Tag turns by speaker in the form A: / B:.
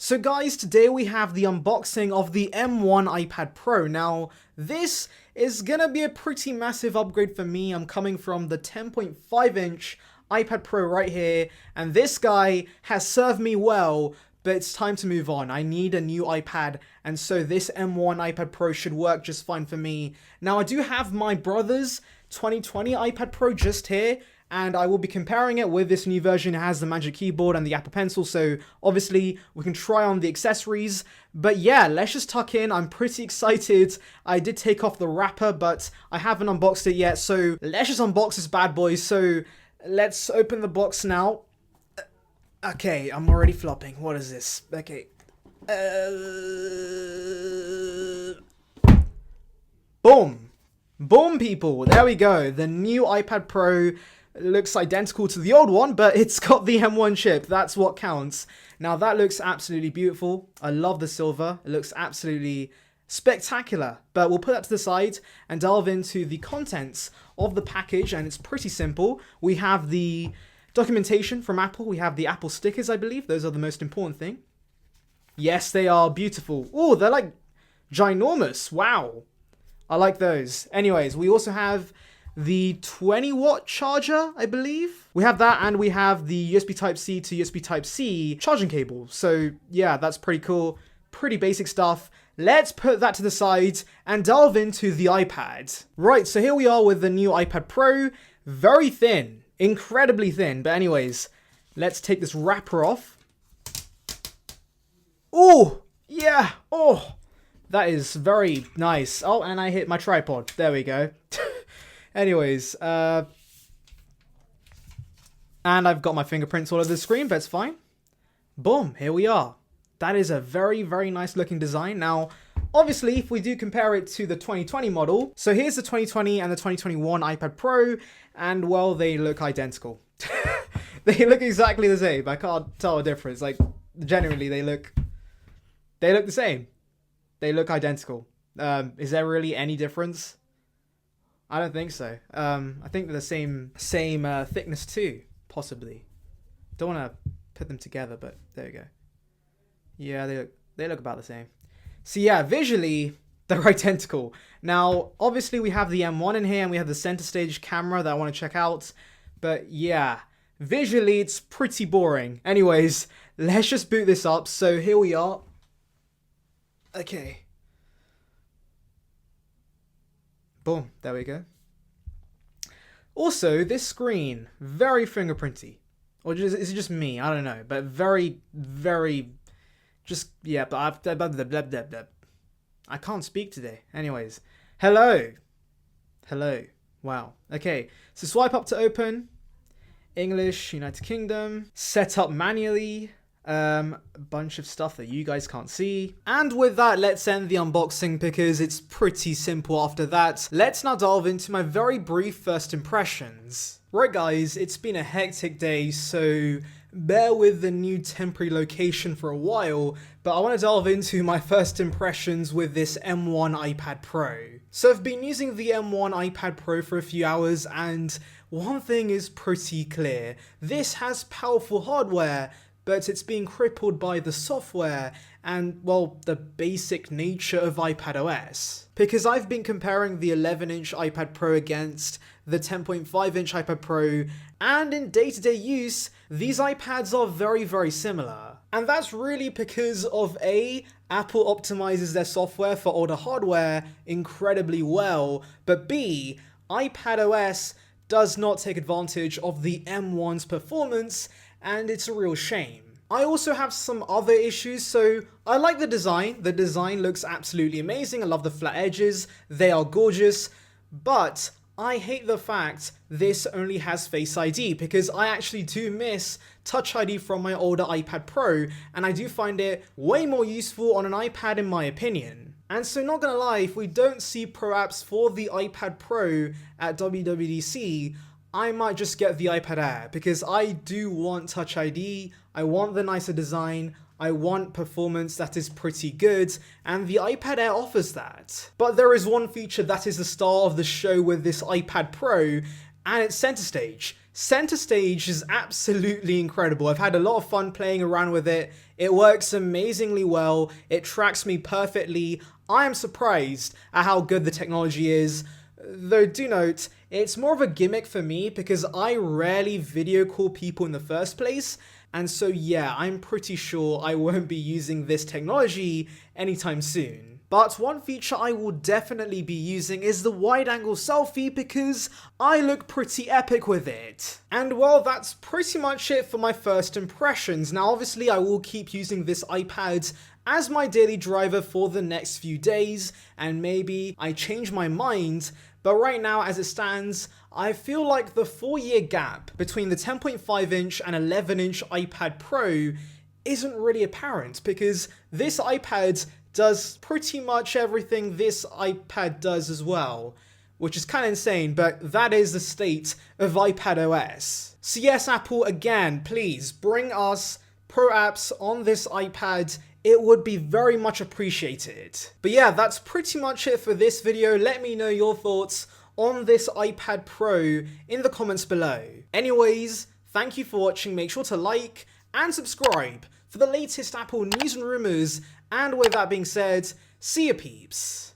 A: So guys, today we have the unboxing of the M1 iPad Pro. Now, this is gonna be a pretty massive upgrade for me. I'm coming from the 10.5-inch iPad Pro right here, and this guy has served me well, but it's time to move on. I need a new iPad, and so this M1 iPad Pro should work just fine for me. Now, I do have my brother's 2020 iPad Pro just here, and I will be comparing it with this new version. It has the Magic Keyboard and the Apple Pencil, so obviously we can try on the accessories. But yeah, let's just tuck in. I'm pretty excited. I did take off the wrapper, but I haven't unboxed it yet, so let's just unbox this bad boy. So let's open the box now. Okay, I'm already flopping. What is this? Okay. Boom. Boom, people. There we go. The new iPad Pro looks identical to the old one, but it's got the M1 chip. That's what counts. Now, that looks absolutely beautiful. I love the silver. It looks absolutely spectacular. But we'll put that to the side and delve into the contents of the package, and it's pretty simple. We have the documentation from Apple. We have the Apple stickers, I believe. Those are the most important thing. Yes, they are beautiful. Oh, they're like ginormous. Wow. I like those. Anyways, we also have the 20-watt charger, I believe. We have that, and we have the USB Type-C to USB Type-C charging cable. So yeah, that's pretty cool. Pretty basic stuff. Let's put that to the side and delve into the iPad. Right, so here we are with the new iPad Pro. Very thin. Incredibly thin. But anyways, let's take this wrapper off. Oh, yeah. Oh, that is very nice. Oh, and I hit my tripod. There we go. Anyways, and I've got my fingerprints all over the screen, but it's fine. Boom, here we are. That is a very, very nice looking design. Now, obviously, if we do compare it to the 2020 model, so here's the 2020 and the 2021 iPad Pro, and well, they look identical. They look exactly the same. I can't tell a difference. Like, genuinely, they look the same. They look identical. Is there really any difference? I don't think so. I think they're the same thickness too, possibly. Don't want to put them together, but there you go. Yeah, they look about the same. So yeah, visually they're identical. Now, obviously we have the M1 in here, and we have the center stage camera that I want to check out. But yeah, visually it's pretty boring. Anyways, let's just boot this up. So here we are. Okay. Boom, there we go. Also, this screen, very fingerprinty. Or is it just me? I don't know. But very, very, just, yeah, but I can't speak today. Anyways, hello. Hello. Wow. Okay, so swipe up to open. English, United Kingdom. Set up manually. A bunch of stuff that you guys can't see. And with that, let's end the unboxing because it's pretty simple after that. Let's now delve into my very brief first impressions. Right guys, it's been a hectic day, so bear with the new temporary location for a while, but I want to delve into my first impressions with this M1 iPad Pro. So I've been using the M1 iPad Pro for a few hours, and one thing is pretty clear. This has powerful hardware, but it's being crippled by the software and, well, the basic nature of iPadOS. Because I've been comparing the 11-inch iPad Pro against the 10.5-inch iPad Pro, and in day-to-day use, these iPads are very, very similar. And that's really because of A, Apple optimizes their software for older hardware incredibly well, but B, iPadOS does not take advantage of the M1's performance, and it's a real shame. I also have some other issues. So I like the design. The design looks absolutely amazing. I love the flat edges. They are gorgeous. But I hate the fact this only has Face ID, because I actually do miss Touch ID from my older iPad Pro, and I do find it way more useful on an iPad in my opinion. And so, not gonna lie, if we don't see pro apps for the iPad Pro at WWDC, I might just get the iPad Air, because I do want Touch ID, I want the nicer design, I want performance that is pretty good, and the iPad Air offers that. But there is one feature that is the star of the show with this iPad Pro, and it's center stage. Center Stage is absolutely incredible. I've had a lot of fun playing around with it. It works amazingly well. It tracks me perfectly. I am surprised at how good the technology is. Though do note, it's more of a gimmick for me because I rarely video call people in the first place. And so yeah, I'm pretty sure I won't be using this technology anytime soon. But one feature I will definitely be using is the wide-angle selfie because I look pretty epic with it. And well, that's pretty much it for my first impressions. Now obviously I will keep using this iPad as my daily driver for the next few days, and maybe I change my mind, but right now as it stands, I feel like the 4-year gap between the 10.5-inch and 11-inch iPad Pro isn't really apparent because this iPad does pretty much everything this iPad does as well, which is kind of insane, but that is the state of iPad OS. So yes, Apple, again, please bring us Pro apps on this iPad. It would be very much appreciated. But yeah, that's pretty much it for this video. Let me know your thoughts on this iPad Pro in the comments below. Anyways, thank you for watching. Make sure to like and subscribe for the latest Apple news and rumors. And with that being said, see ya peeps.